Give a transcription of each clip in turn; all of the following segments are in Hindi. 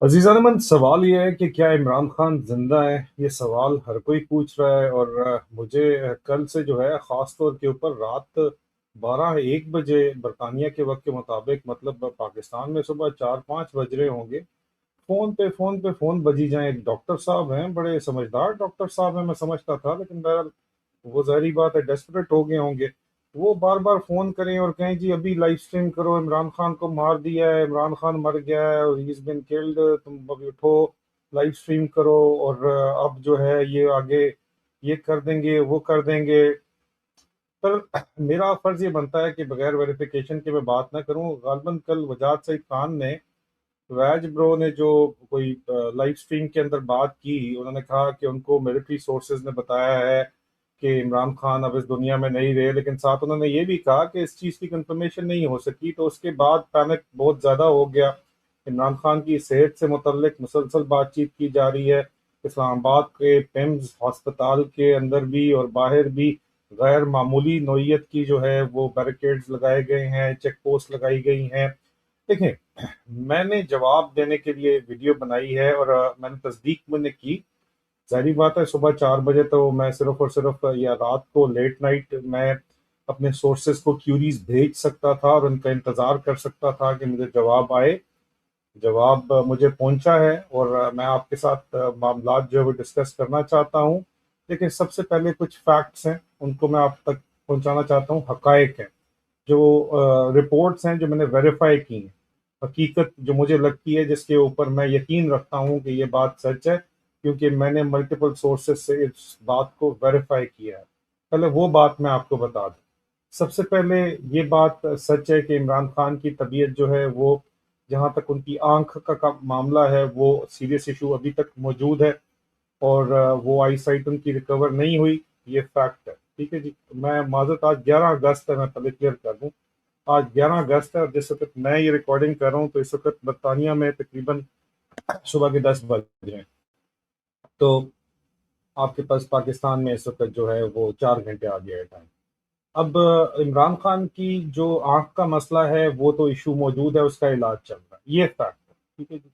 अजीज़ान अमन, सवाल ये है कि क्या इमरान खान जिंदा है। ये सवाल हर कोई पूछ रहा है और मुझे कल से जो है ख़ास तौर के ऊपर रात 12-1 बजे बरतानिया के वक्त के मुताबिक, मतलब पाकिस्तान में सुबह 4-5 बज रहे होंगे। फ़ोन बजी जाए। एक डॉक्टर साहब हैं, बड़े समझदार डॉक्टर साहब हैं, मैं समझता था, लेकिन बहरहाल वो ज़ाहिर बात है डेस्परेट हो गए होंगे। वो बार बार फ़ोन करें और कहें जी अभी लाइव स्ट्रीम करो, इमरान खान को मार दिया है, इमरान खान मर गया है और ही इज़ बीन किल्ड, तुम अभी उठो, लाइव स्ट्रीम करो और अब जो है ये आगे ये कर देंगे वो कर देंगे। पर मेरा फ़र्ज़ ये बनता है कि बगैर वेरिफिकेशन के मैं बात ना करूं। गालबन कल वजाद सईद खान ने, वैज ब्रो ने, जो कोई लाइव स्ट्रीम के अंदर बात की, उन्होंने कहा कि उनको मिलिट्री सोर्सेज ने बताया है कि इमरान खान अब इस दुनिया में नहीं रहे, लेकिन साथ उन्होंने ये भी कहा कि इस चीज़ की कंफर्मेशन नहीं हो सकी। तो उसके बाद पैनिक बहुत ज़्यादा हो गया। इमरान खान की सेहत से मुतल्लिक मुसलसल बातचीत की जा रही है। इस्लामाबाद के पिम्स हस्पताल के अंदर भी और बाहर भी गैर मामूली नौइयत की जो है वो बैरिकेड्स लगाए गए हैं, चेक पोस्ट लगाई गई हैं। देखें, मैंने जवाब देने के लिए वीडियो बनाई है और मैंने तस्दीक मैंने की। ज़ाहिर बात है सुबह 4 बजे तो मैं सिर्फ और सिर्फ या रात को लेट नाइट मैं अपने सोर्सेज को क्यूरीज भेज सकता था और उनका इंतज़ार कर सकता था कि मुझे जवाब आए। जवाब मुझे पहुंचा है और मैं आपके साथ मामलात जो है वो डिस्कस करना चाहता हूं। लेकिन सबसे पहले कुछ फैक्ट्स हैं, उनको मैं आप तक पहुंचाना चाहता हूं। हकायक हैं, जो रिपोर्ट्स हैं जो मैंने वेरीफाई की हैं, हकीकत जो मुझे लगती है, जिसके ऊपर मैं यकीन रखता हूँ कि ये बात सच है, क्योंकि मैंने मल्टीपल सोर्सेज से इस बात को वेरीफाई किया है। पहले वो बात मैं आपको बता दूं। सबसे पहले ये बात सच है कि इमरान खान की तबीयत जो है वो, जहाँ तक उनकी आंख का मामला है, वो सीरियस इशू अभी तक मौजूद है और वो आई साइट उनकी रिकवर नहीं हुई। ये फैक्ट है, ठीक है जी। मैं माजरत, आज 11 अगस्त है, मैं पहले क्लियर कर दूं। आज 11 अगस्त है और जिस वक्त मैं ये रिकॉर्डिंग कर रहा हूँ तो इस वक्त बरतानिया में तकरीबन सुबह के 10 बज रहे हैं। तो आपके पास पाकिस्तान में इस वक्त जो है वो 4 घंटे आ गया है टाइम। अब इमरान खान की जो आंख का मसला है वो तो इशू मौजूद है, उसका इलाज चल रहा है, ये फैक्ट है, ठीक है जी।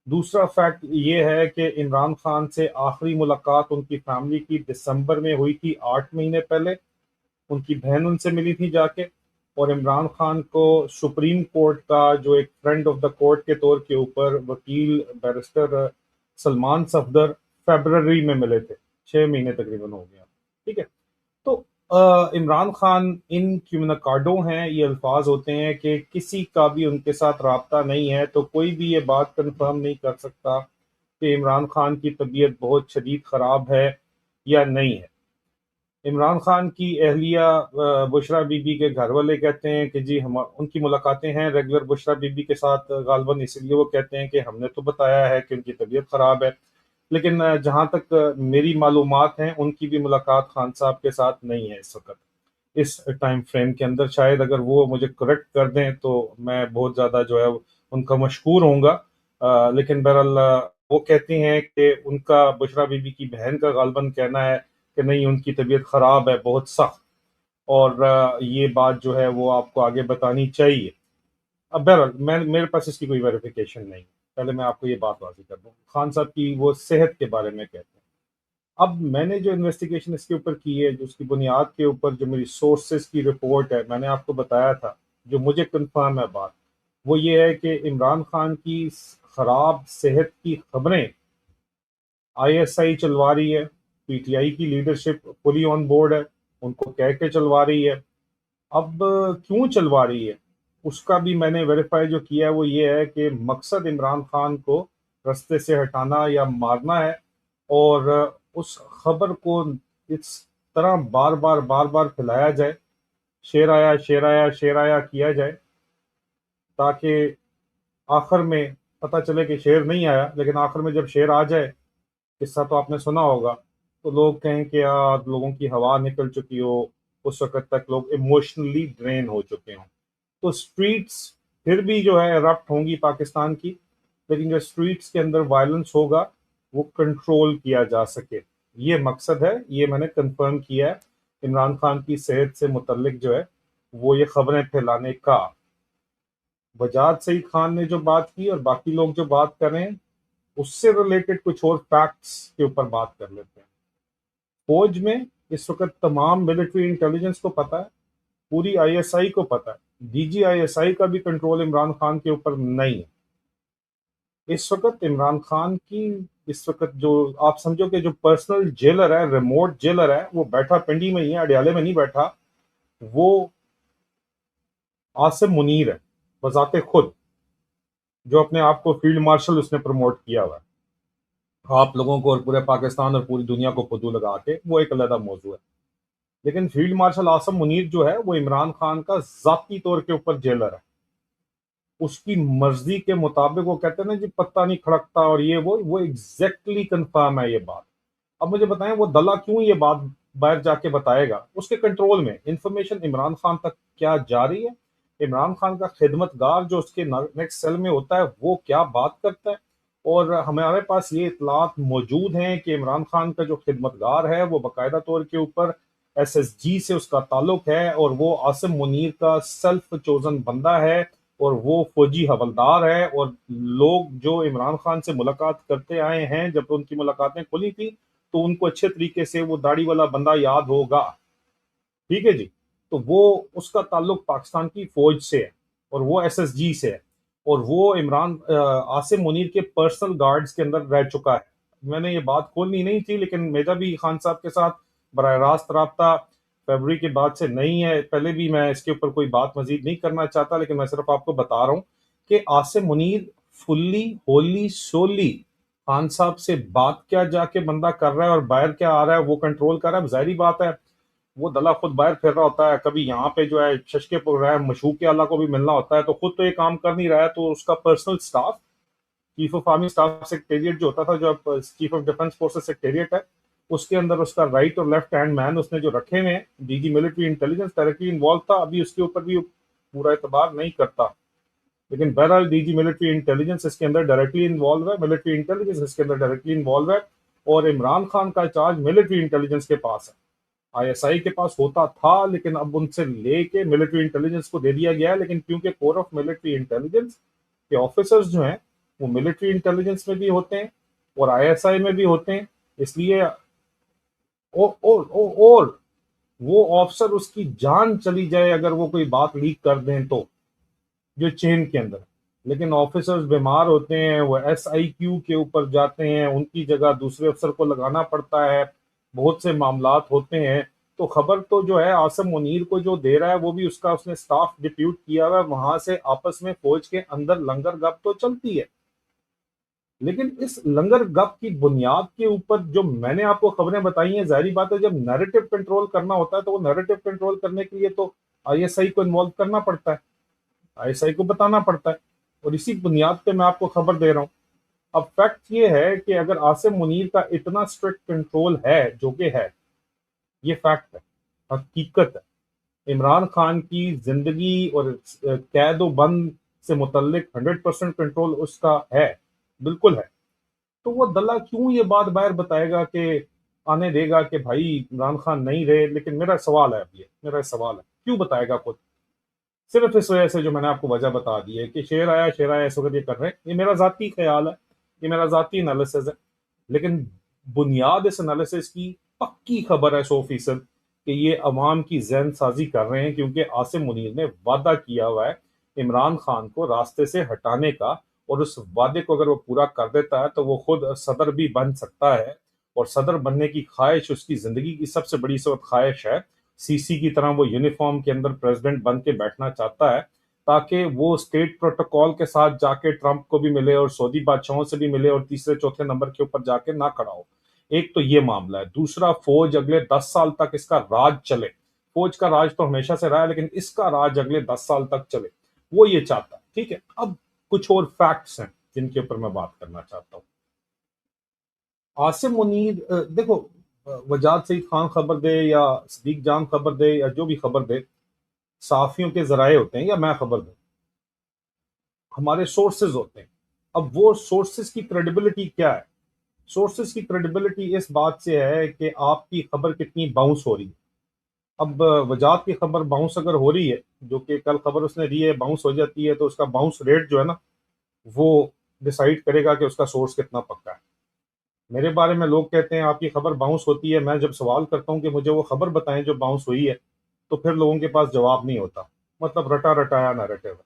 दूसरा फैक्ट ये है कि इमरान खान से आखिरी मुलाकात उनकी फैमिली की दिसंबर में हुई थी, 8 महीने पहले। उनकी बहन उनसे मिली थी जाके। और इमरान खान को सुप्रीम कोर्ट का जो एक फ्रेंड ऑफ द कोर्ट के तौर के ऊपर वकील बैरिस्टर सलमान सफदर फरवरी में मिले थे। 6 महीने तकरीबन हो गया, ठीक है। तो इमरान खान इन क्यूमनकाडो हैं, ये अल्फाज होते हैं कि किसी का भी उनके साथ राब्ता नहीं है, तो कोई भी ये बात कंफर्म नहीं कर सकता कि इमरान खान की तबीयत बहुत शदीद ख़राब है या नहीं है। इमरान खान की अहलिया बुशरा बीबी के घर वाले कहते हैं कि जी हम उनकी मुलाकातें हैं रेगुलर बुशरा बीबी के साथ, गालबन इसलिए वो कहते हैं कि हमने तो बताया है कि उनकी तबीयत ख़राब है। लेकिन जहाँ तक मेरी मालूमात हैं, उनकी भी मुलाकात खान साहब के साथ नहीं है इस वक्त, इस टाइम फ्रेम के अंदर। शायद अगर वो मुझे करेक्ट कर दें तो मैं बहुत ज़्यादा जो है उनका मशकूर होऊंगा। लेकिन बहरहाल वो कहती हैं कि उनका, बुशरा बीबी की बहन का गालबन कहना है कि नहीं, उनकी तबीयत ख़राब है बहुत सख्त, और ये बात जो है वो आपको आगे बतानी चाहिए। अब बहरहाल मैं, मेरे पास इसकी कोई वेरिफिकेशन नहीं। पहले मैं आपको ये बात वाज़ेह कर दूं, खान साहब की वो सेहत के बारे में कहते हैं। अब मैंने जो इन्वेस्टिगेशन इसके ऊपर की है, जो उसकी बुनियाद के ऊपर जो मेरी सोर्सेज की रिपोर्ट है, मैंने आपको बताया था, जो मुझे कंफर्म है बात, वो ये है कि इमरान खान की खराब सेहत की खबरें आईएसआई चलवा रही है। पीटीआई की लीडरशिप फुली ऑन बोर्ड है, उनको कह के चलवा रही है। अब क्यों चलवा रही है, उसका भी मैंने वेरीफाई जो किया है, वो ये है कि मकसद इमरान खान को रास्ते से हटाना या मारना है। और उस खबर को इस तरह बार बार फैलाया जाए, शेर आया शेर आया शेर आया किया जाए, ताकि आखिर में पता चले कि शेर नहीं आया, लेकिन आखिर में जब शेर आ जाए, किस्सा तो आपने सुना होगा, तो लोग कहें कि यार लोगों की हवा निकल चुकी हो, उस वक्त तक लोग इमोशनली ड्रेन हो चुके हों। तो स्ट्रीट्स फिर भी जो है एरप्ट होंगी पाकिस्तान की, लेकिन जो स्ट्रीट्स के अंदर वायलेंस होगा वो कंट्रोल किया जा सके, ये मकसद है। ये मैंने कंफर्म किया है इमरान खान की सेहत से मुतल्लिक जो है वो ये खबरें फैलाने का। वजाद सईद खान ने जो बात की और बाकी लोग जो बात कर रहे हैं, उससे रिलेटेड कुछ और फैक्ट्स के ऊपर बात कर लेते हैं। फौज में इस वक्त तमाम मिलिट्री इंटेलिजेंस को पता है, पूरी आईएसआई को पता है, डीजीआईएसआई का भी कंट्रोल इमरान खान के ऊपर नहीं है। इस वक्त इमरान खान की, इस वक्त जो आप समझो कि जो पर्सनल जेलर है, रिमोट जेलर है, वो बैठा पिंडी में ही है, अडयाले में नहीं बैठा, वो आसिम मुनीर है बजाते खुद, जो अपने आप को फील्ड मार्शल उसने प्रमोट किया हुआ है। आप लोगों को और पूरे पाकिस्तान और पूरी दुनिया को फुदू लगा के, वो एक अलग मौजू है। लेकिन फील्ड मार्शल आसिम मुनीर जो है वो इमरान खान का जाती तौर के ऊपर जेलर है। उसकी मर्जी के मुताबिक, वो कहते हैं ना जी पत्ता नहीं खड़कता और ये वो एग्जैक्टली कंफर्म है ये बात। अब मुझे बताएं वो दला क्यों ये बात बाहर जाके बताएगा? उसके कंट्रोल में इंफॉर्मेशन इमरान खान तक क्या जा रही है, इमरान खान का खिदमतगार जो उसके नेक्स्ट सेल में होता है वो क्या बात करता है। और हमारे पास ये इतलात मौजूद हैं कि इमरान खान का जो खिदमतगार है वो बाकायदा तौर के ऊपर एसएसजी से उसका ताल्लुक है, और वो आसिम मुनीर का सेल्फ चोजन बंदा है, और वो फौजी हवलदार है। और लोग जो इमरान खान से मुलाकात करते आए हैं, जब उनकी मुलाकातें खुली थी, तो उनको अच्छे तरीके से वो दाढ़ी वाला बंदा याद होगा। ठीक है जी। तो वो, उसका ताल्लुक पाकिस्तान की फौज से है, और वो एसएसजी से है, और वो आसिम मुनीर के पर्सनल गार्ड्स के अंदर रह चुका है। मैंने ये बात खोलनी नहीं थी, लेकिन मेरा भी खान साहब के साथ बराह रास्त रब्ता फरवरी के बाद से नहीं है। पहले भी मैं इसके ऊपर कोई बात मजीद नहीं करना चाहता, लेकिन मैं सिर्फ आपको बता रहा हूँ कि आसिम मुनीर फुल्ली होली सोली खान साहब से बात क्या जाके बंदा कर रहा है और बाहर क्या आ रहा है वो कंट्रोल कर रहा है। जाहिर बात है वो दला खुद बाहर फिर रहा होता है, कभी यहाँ पे जो है शशके प्रोग्राम मशहूक के आला को भी मिलना होता है, तो खुद तो ये काम कर नहीं रहा है, तो उसका personal staff, chief of army staff secretariat जो होता था, जो chief of defence forces secretariat है, उसके अंदर उसका राइट और लेफ्ट हैंड मैन उसने जो रखे हुए हैं, DG military intelligence directly involve था। अभी उसके ऊपर भी पूरा एतबार नहीं करता, लेकिन बहरहाल डीजी मिलिट्री इंटेलिजेंस इसके अंदर डायरेक्टली इन्वॉल्व है, मिलिट्री इंटेलिजेंस इसके अंदर डायरेक्टली इन्वॉल्व है, और इमरान खान का चार्ज मिलिट्री इंटेलिजेंस के पास है। आईएसआई के पास होता था, लेकिन अब उनसे लेके मिलिट्री इंटेलिजेंस को दे दिया गया है। लेकिन क्योंकि कोर ऑफ मिलिट्री इंटेलिजेंस के ऑफिसर्स जो हैं वो मिलिट्री इंटेलिजेंस में भी होते हैं और आईएसआई में भी होते हैं, इसलिए और वो ऑफिसर, उसकी जान चली जाए अगर वो कोई बात लीक कर दें तो, जो चेन के अंदर। लेकिन ऑफिसर्स बीमार होते हैं, वो एसआईक्यू के ऊपर जाते हैं, उनकी जगह दूसरे अफसर को लगाना पड़ता है, बहुत से मामलात होते हैं। तो खबर तो जो है आसिम मुनीर को जो दे रहा है वो भी उसका, उसने स्टाफ डिप्यूट किया हुआ है, वहां से आपस में फौज के अंदर लंगर गप तो चलती है। लेकिन इस लंगर गप की बुनियाद के ऊपर जो मैंने आपको खबरें बताई हैं, जाहिर बात है जब नैरेटिव कंट्रोल करना होता है तो वो नैरेटिव कंट्रोल करने के लिए तो आईएसआई को इन्वॉल्व करना पड़ता है, आईएसआई को बताना पड़ता है, और इसी बुनियाद पे मैं आपको खबर दे रहा हूँ। अब फैक्ट ये है कि अगर आसिम मुनीर का इतना स्ट्रिक्ट कंट्रोल है, जो कि है, ये फैक्ट है, हकीकत है, इमरान खान की जिंदगी और कैद व बंद से मुतल्लिक 100% कंट्रोल उसका है, बिल्कुल है। तो वो दल्ला क्यों ये बात बाहर बताएगा कि आने देगा कि भाई इमरान खान नहीं रहे? लेकिन मेरा सवाल है, अब ये मेरा सवाल है, क्यों बताएगा खुद? सिर्फ इस वजह से जो मैंने आपको वजह बता दी है कि शेर आया इस वक्त ये कर रहे हैं। ये मेरा जाती ख्याल है, ये मेरा जाती एनालिसिस है, लेकिन बुनियाद इस एनालिसिस की पक्की खबर है 100% कि ये अवाम की जहन साजी कर रहे हैं, क्योंकि आसिम मुनीर ने वादा किया हुआ है इमरान खान को रास्ते से हटाने का, और उस वादे को अगर वो पूरा कर देता है तो वो खुद सदर भी बन सकता है। और सदर बनने की ख्वाहिश उसकी जिंदगी की सबसे बड़ी इस वक्त ख्वाहिश है। सीसी की तरह वो यूनिफॉर्म के अंदर प्रेसिडेंट बन के बैठना चाहता है, ताकि वो स्टेट प्रोटोकॉल के साथ जाके ट्रंप को भी मिले और सऊदी बादशाहों से भी मिले और तीसरे चौथे नंबर के ऊपर जाके ना खड़ा हो। एक तो ये मामला है। दूसरा, फौज अगले 10 साल तक इसका राज चले। फौज का राज तो हमेशा से रहा है, लेकिन इसका राज अगले 10 साल तक चले, वो ये चाहता है। ठीक है, अब कुछ और फैक्ट्स हैं जिनके ऊपर मैं बात करना चाहता हूँ। आसिम मुनीर, देखो, वजाद सईद खान खबर दे या सदीक जान खबर दे या जो भी खबर दे, साफियों के जराए होते हैं, या मैं खबर दूं, हमारे सोर्सेज होते हैं। अब वो सोर्सेज की क्रेडिबिलिटी क्या है? सोर्सेज की क्रेडिबिलिटी इस बात से है कि आपकी खबर कितनी बाउंस हो रही है। अब वजाद की खबर बाउंस अगर हो रही है, जो कि कल खबर उसने दी है, बाउंस हो जाती है, तो उसका बाउंस रेट जो है ना, वो डिसाइड करेगा कि उसका सोर्स कितना पक्का है। मेरे बारे में लोग कहते हैं आपकी खबर बाउंस होती है, मैं जब सवाल करता हूँ कि मुझे वो खबर बताएं जो बाउंस हुई है, तो फिर लोगों के पास जवाब नहीं होता। मतलब रटा रटाया नैरेटिव है।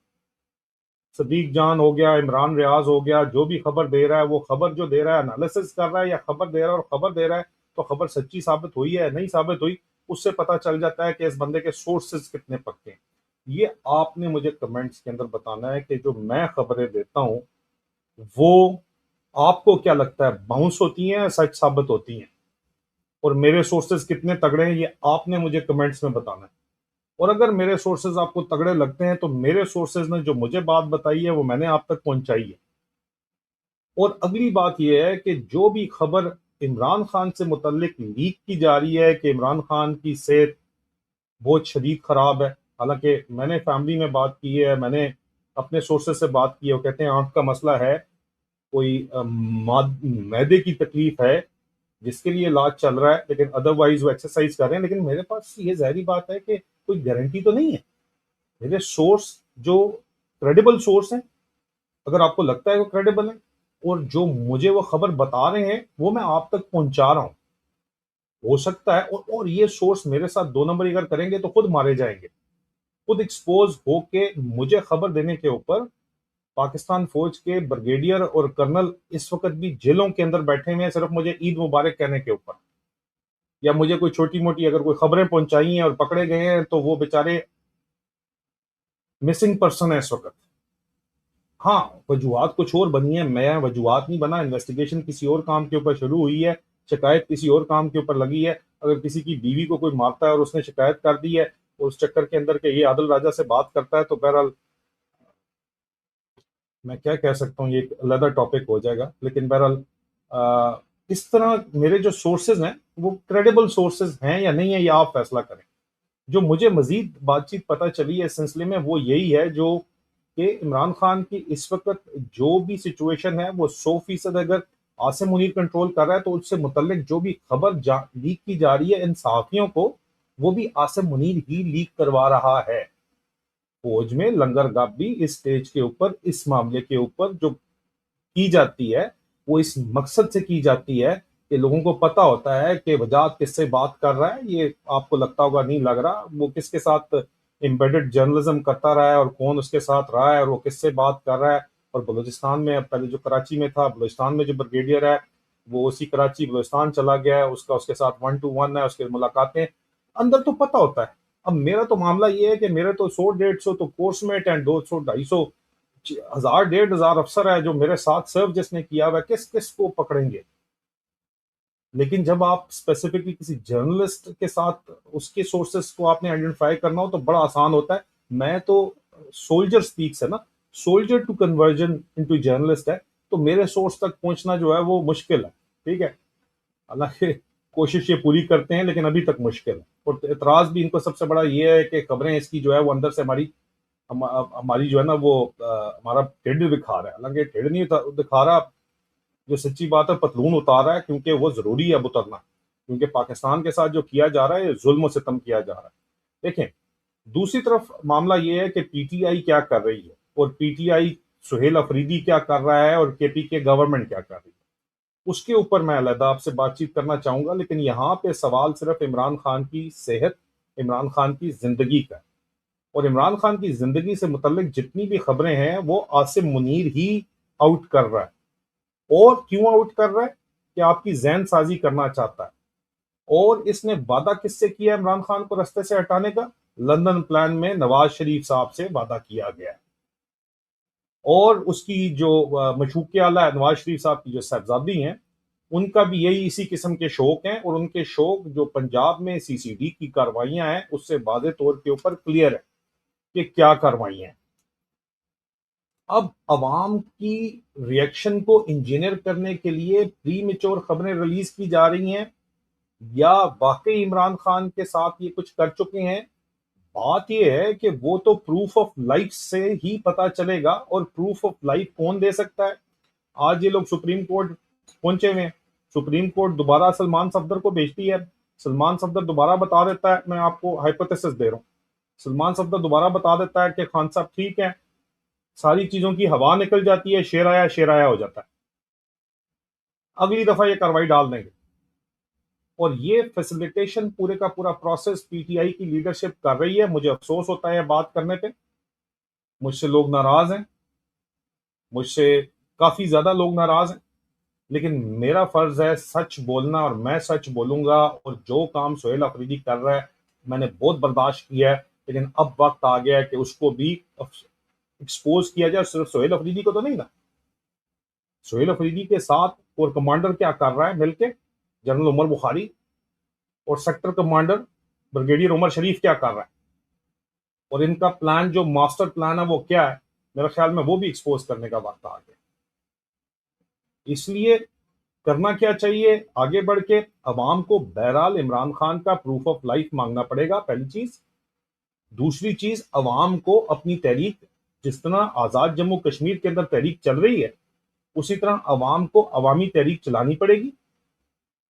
सदीक जान हो गया, इमरान रियाज हो गया, जो भी खबर दे रहा है वो खबर जो दे रहा है एनालिसिस कर रहा है या खबर दे रहा है और खबर दे रहा है, तो खबर सच्ची साबित हुई है नहीं साबित हुई, उससे पता चल जाता है कि इस बंदे के सोर्सेज कितने पक्के हैं। ये आपने मुझे कमेंट्स के अंदर बताना है कि जो मैं खबरें देता हूं वो आपको क्या लगता है बाउंस होती हैं या सच साबित होती हैं, और मेरे सोर्सेज कितने तगड़े हैं ये आपने मुझे कमेंट्स में बताना है। और अगर मेरे सोर्सेज आपको तगड़े लगते हैं तो मेरे सोर्सेज ने जो मुझे बात बताई है वो मैंने आप तक पहुंचाई है। और अगली बात यह है कि जो भी खबर इमरान खान से मुतल्लिक लीक की जा रही है कि इमरान खान की सेहत बहुत शदीद खराब है, हालांकि मैंने फैमिली में बात की है, मैंने अपने सोर्सेज से बात की है, वो कहते हैं आंख का मसला है, कोई मैदे की तकलीफ है जिसके लिए इलाज चल रहा है, लेकिन अदरवाइज वो एक्सरसाइज कर रहे हैं। लेकिन मेरे पास ये जाहिर बात है कि कोई गारंटी तो नहीं है। मेरे सोर्स जो क्रेडिबल सोर्स हैं, अगर आपको लगता है वो क्रेडिबल है और जो मुझे वो खबर बता रहे हैं वो मैं आप तक पहुंचा रहा हूं, हो सकता है और ये सोर्स मेरे साथ दो नंबर अगर करेंगे तो खुद मारे जाएंगे, खुद एक्सपोज होके मुझे खबर देने के ऊपर पाकिस्तान फौज के ब्रिगेडियर और कर्नल इस वक्त भी जेलों के अंदर बैठे हुए हैं सिर्फ मुझे ईद मुबारक कहने के ऊपर, या मुझे कोई छोटी मोटी अगर कोई खबरें पहुंचाई हैं और पकड़े गए हैं तो वो बेचारे मिसिंग पर्सन है इस वक्त। हाँ, वजूहत कुछ और बनी है, मैं वजूहत नहीं बना, इन्वेस्टिगेशन किसी और काम के ऊपर शुरू हुई है, शिकायत किसी और काम के ऊपर लगी है। अगर किसी की बीवी को कोई मारता है और उसने शिकायत कर दी है और उस चक्कर के अंदर के ये आदिल राजा से बात करता है, तो बहरहाल मैं क्या कह सकता हूँ, ये एक अलग टॉपिक हो जाएगा। लेकिन बहरहाल इस तरह मेरे जो सोर्सेज हैं वो क्रेडिबल सोर्सेज हैं या नहीं है, ये आप फैसला करें। जो मुझे मजीद बातचीत पता चली है इस सिलसिले में वो यही है जो कि इमरान खान की इस वक्त जो भी सिचुएशन है वो 100% अगर आसिम मुनीर कंट्रोल कर रहा है तो उससे मुतल्लिक जो भी खबर लीक की जा रही है इन सहाफियों को, वो भी आसिम मुनीर ही लीक करवा रहा है। फौज में लंगरगाबी इस स्टेज के ऊपर इस मामले के ऊपर जो की जाती है वो इस मकसद से की जाती है कि लोगों को पता होता है कि वजात किससे बात कर रहा है। ये आपको लगता होगा नहीं लग रहा, वो किसके साथ एम्बेडेड जर्नलिज्म करता रहा है और कौन उसके साथ रहा है और वो किससे बात कर रहा है। और बलूचिस्तान में पहले जो कराची में था, बलूचिस्तान में जो ब्रिगेडियर है वो उसी कराची बलूचिस्तान चला गया है, उसका उसके साथ 1 to 1 है, उसकी मुलाकातें अंदर तो पता होता है। अब मेरा तो मामला ये है कि मेरे तो 100-150 तो कोर्समेट एंड 200-250 हजार 1,500 अफसर है जो मेरे साथ सर्व जिसने किया हुआ है, किस किस को पकड़ेंगे। लेकिन जब आप स्पेसिफिकली किसी जर्नलिस्ट के साथ उसके सोर्सेस को आपने आइडेंटिफाई करना हो तो बड़ा आसान होता है। मैं तो सोल्जर स्पीक्स है ना, soldier to conversion into journalist है, तो मेरे सोर्स तक पहुंचना जो है वो मुश्किल है। ठीक है, हालांकि कोशिश ये पूरी करते हैं लेकिन अभी तक मुश्किल है। और एतराज भी इनको सबसे बड़ा ये है कि खबरें इसकी जो है वो अंदर से हमारी जो है ना वो हमारा ढिड दिखा रहा है, हालांकि ढिड नहीं दिखा रहा, जो सच्ची बात है पतलून उतार रहा है, क्योंकि वो जरूरी है अब उतरना, क्योंकि पाकिस्तान के साथ जो किया जा रहा है ये जुल्म सितम किया जा रहा है। देखें, दूसरी तरफ मामला ये है कि पीटीआई क्या कर रही है और पीटीआई सुहेल अफरीदी क्या कर रहा है और केपी के गवर्नमेंट क्या कर रही है, उसके ऊपर मैं अलहदा आपसे बातचीत करना चाहूंगा। लेकिन यहाँ पे सवाल सिर्फ इमरान खान की सेहत, इमरान खान की जिंदगी का है। और इमरान खान की जिंदगी से मुतल्लिक जितनी भी खबरें हैं वो आसिम मुनीर ही आउट कर रहा है। और क्यों आउट कर रहा है? कि आपकी जहन साजी करना चाहता है। और इसने वादा किससे किया इमरान खान को रास्ते से हटाने का? लंदन प्लान में नवाज शरीफ साहब से वादा किया गया है। और उसकी जो मशूक आला है नवाज शरीफ साहब की जो साहबजादी हैं, उनका भी यही इसी किस्म के शौक हैं, और उनके शौक जो पंजाब में सीसीडी की कार्रवाइयां हैं उससे वादे तौर के ऊपर क्लियर है कि क्या कार्रवाई हैं। अब अवाम की रिएक्शन को इंजीनियर करने के लिए प्री मेच्योर खबरें रिलीज की जा रही हैं, या वाकई इमरान खान के साथ ये कुछ कर चुके हैं। बात यह है कि वो तो प्रूफ ऑफ लाइफ से ही पता चलेगा, और प्रूफ ऑफ लाइफ कौन दे सकता है? आज ये लोग सुप्रीम कोर्ट पहुंचे हुए हैं, सुप्रीम कोर्ट दोबारा सलमान सफदर को भेजती है, सलमान सफदर दोबारा बता देता है, मैं आपको हाइपोथेसिस दे रहा हूँ, सलमान सफदर दोबारा बता देता है कि खान साहब ठीक है, सारी चीजों की हवा निकल जाती है, शेर आया हो जाता है। अगली दफा ये कार्रवाई डाल देंगे। और ये फैसिलिटेशन पूरे का पूरा प्रोसेस पीटीआई की लीडरशिप कर रही है। मुझे अफसोस होता है बात करने पे, मुझसे लोग नाराज हैं, मुझसे काफी ज्यादा लोग नाराज हैं, लेकिन मेरा फर्ज है सच बोलना और मैं सच बोलूंगा। और जो काम सोहेल अफरीदी कर रहा है मैंने बहुत बर्दाश्त किया है, लेकिन अब वक्त आ गया है कि उसको भी एक्सपोज किया जाए। सिर्फ सोहेल अफरीदी को तो नहीं ना, सोहेल अफरीदी के साथ कोर कमांडर क्या कर रहा है मिलके, जनरल उमर बुखारी, और सेक्टर कमांडर ब्रिगेडियर उमर शरीफ क्या कर रहा है, और इनका प्लान जो मास्टर प्लान है वो क्या है, मेरे ख्याल में वो भी एक्सपोज करने का वक्त आ गया। इसलिए करना क्या चाहिए, आगे बढ़ के अवाम को बहरहाल इमरान खान का प्रूफ ऑफ लाइफ मांगना पड़ेगा, पहली चीज। दूसरी चीज, अवाम को अपनी तहरीक, जिस तरह आजाद जम्मू कश्मीर के अंदर तहरीक चल रही है उसी तरह अवाम को अवामी तहरीक चलानी पड़ेगी।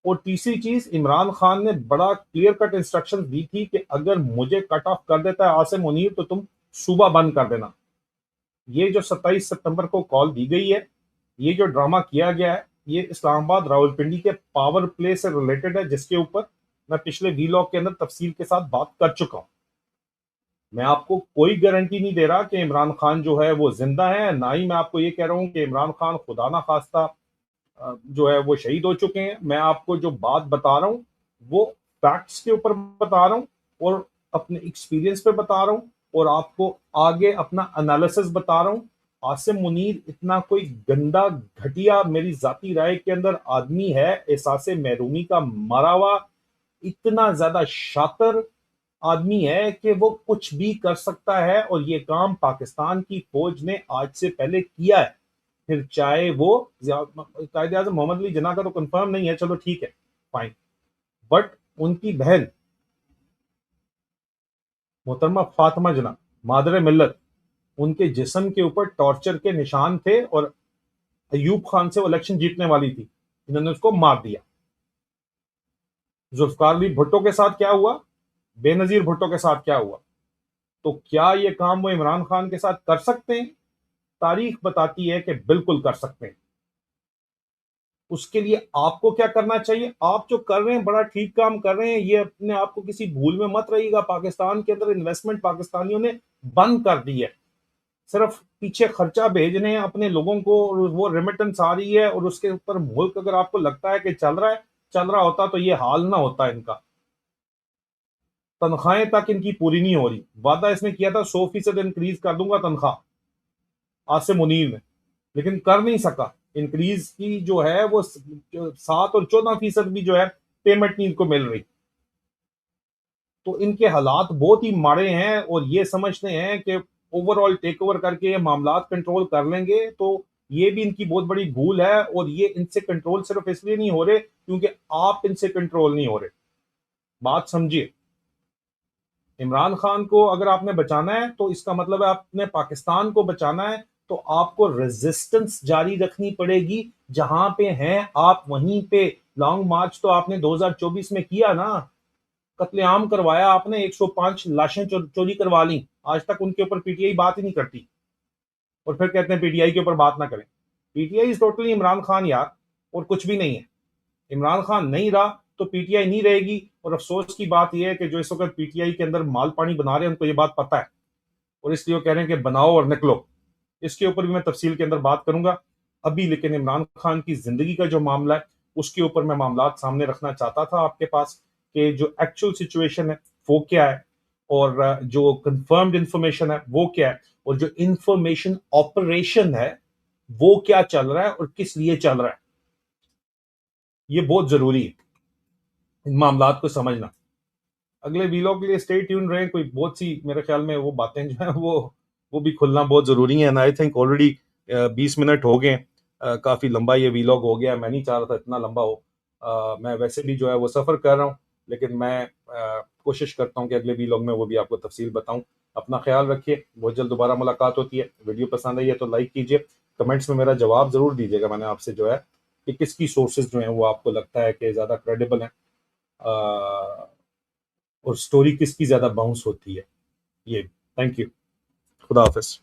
और तीसरी चीज, इमरान खान ने बड़ा क्लियर कट इंस्ट्रक्शन दी थी कि अगर मुझे कट ऑफ कर देता है आसिम मुनीर तो तुम सूबा बंद कर देना। ये जो 27 सितंबर को कॉल दी गई है, ये जो ड्रामा किया गया है, ये इस्लामाबाद रावलपिंडी के पावर प्ले से रिलेटेड है, जिसके ऊपर मैं पिछले वीलॉग के अंदर तफसील के साथ बात कर चुका हूं। मैं आपको कोई गारंटी नहीं दे रहा कि इमरान खान जो है वो जिंदा है, ना ही मैं आपको ये कह रहा हूं कि इमरान खान खुदा ना खास्ता जो है वो शहीद हो चुके हैं। मैं आपको जो बात बता रहा हूं वो फैक्ट्स के ऊपर बता रहा हूं और अपने एक्सपीरियंस पे बता रहा हूं, और आपको आगे अपना एनालिसिस बता रहा हूं। आसिम मुनीर इतना कोई गंदा घटिया मेरी जाती राय के अंदर आदमी है, एहसासे महरूमी का मरा हुआ, इतना ज्यादा शातिर आदमी है कि वो कुछ भी कर सकता है, और ये काम पाकिस्तान की फौज ने आज से पहले किया है। फिर चाहे वो कायदे आजम मोहम्मद अली जिन्ना का तो कंफर्म नहीं है, चलो ठीक है, फाइन, बट उनकी बहन मोहतरमा फातिमा जिन्ना, मादर मिल्लत, उनके जिस्म के ऊपर टॉर्चर के निशान थे, और अयूब खान से वो इलेक्शन जीतने वाली थी, इन्होंने उसको मार दिया। जुल्फकार अली भुट्टो के साथ क्या हुआ, बेनजीर भुट्टो के साथ क्या हुआ, तो क्या ये काम वो इमरान खान के साथ कर सकते हैं? तारीख बताती है कि बिल्कुल कर सकते हैं। उसके लिए आपको क्या करना चाहिए, आप जो कर रहे हैं बड़ा ठीक काम कर रहे हैं, ये अपने आप को किसी भूल में मत रहिएगा। पाकिस्तान के अंदर इन्वेस्टमेंट पाकिस्तानियों ने बंद कर दी है, सिर्फ पीछे खर्चा भेजने हैं अपने लोगों को, और वो रेमिटेंस आ रही है, और उसके ऊपर मुल्क अगर आपको लगता है कि चल रहा है, चल रहा होता तो ये हाल ना होता इनका। तनख्वाहें तक इनकी पूरी नहीं हो रही, वादा इसने किया था 100% इंक्रीज कर दूंगा तनख्वाह आसिम मुनीर ने, लेकिन कर नहीं सका। इंक्रीज की जो है वो 7 और 14% भी जो है पेमेंट नहीं इनको मिल रही। तो इनके हालात बहुत ही माड़े हैं, और ये समझते हैं कि ओवरऑल टेक ओवर करके ये मामला कंट्रोल कर लेंगे, तो ये भी इनकी बहुत बड़ी भूल है। और ये इनसे कंट्रोल सिर्फ इसलिए नहीं हो रहे क्योंकि आप इनसे कंट्रोल नहीं हो रहे। बात समझिए, इमरान खान को अगर आपने बचाना है तो इसका मतलब है आपने पाकिस्तान को बचाना है, तो आपको रेजिस्टेंस जारी रखनी पड़ेगी। जहां पे हैं आप वहीं पे। लॉन्ग मार्च तो आपने 2024 में किया ना, कत्लेआम करवाया आपने, 105 लाशें चोरी करवा ली, आज तक उनके ऊपर पीटीआई बात ही नहीं करती, और फिर कहते हैं पीटीआई के ऊपर बात ना करें। PTI is totally Imran Khan यार, और कुछ भी नहीं है। इमरान खान नहीं रहा तो पीटीआई नहीं रहेगी। और अफसोस की बात यह है कि जो इस वक्त पीटीआई के अंदर माल पानी बना रहे हैं उनको ये बात पता है, और इसलिए वो कह रहे हैं कि बनाओ और निकलो। इसके ऊपर भी मैं तफसील के अंदर बात करूंगा अभी, लेकिन इमरान खान की जिंदगी का जो मामला है उसके ऊपर मैं मामला सामने रखना चाहता था आपके पास, कि जो एक्चुअल सिचुएशन है वो क्या है, और जो कंफर्म्ड इंफॉर्मेशन है वो क्या है, और जो इंफॉर्मेशन ऑपरेशन है वो क्या चल रहा है और किस लिए चल रहा है। ये बहुत जरूरी है इन मामला को समझना। अगले वीलॉग के लिए स्टे ट्यून रहे, कोई बहुत सी मेरे ख्याल में वो बातें जो है वो भी खुलना बहुत जरूरी है। आई थिंक ऑलरेडी 20 मिनट हो गए, काफी लंबा ये वीलॉग हो गया, मैं नहीं चाह रहा था इतना लंबा हो। मैं वैसे भी जो है वो सफर कर रहा हूँ, लेकिन मैं कोशिश करता हूँ कि अगले वीलॉग में वो भी आपको तफसील बताऊं। अपना ख्याल रखिए, बहुत जल्द दोबारा मुलाकात होती है। वीडियो पसंद आई है तो लाइक कीजिए, कमेंट्स में मेरा जवाब जरूर दीजिएगा। मैंने आपसे जो है कि किसकी सोर्सेज जो है वो आपको लगता है कि ज्यादा क्रेडिबल है, और स्टोरी किसकी ज्यादा बाउंस होती है। ये, थैंक यू, खुदा हाफिज।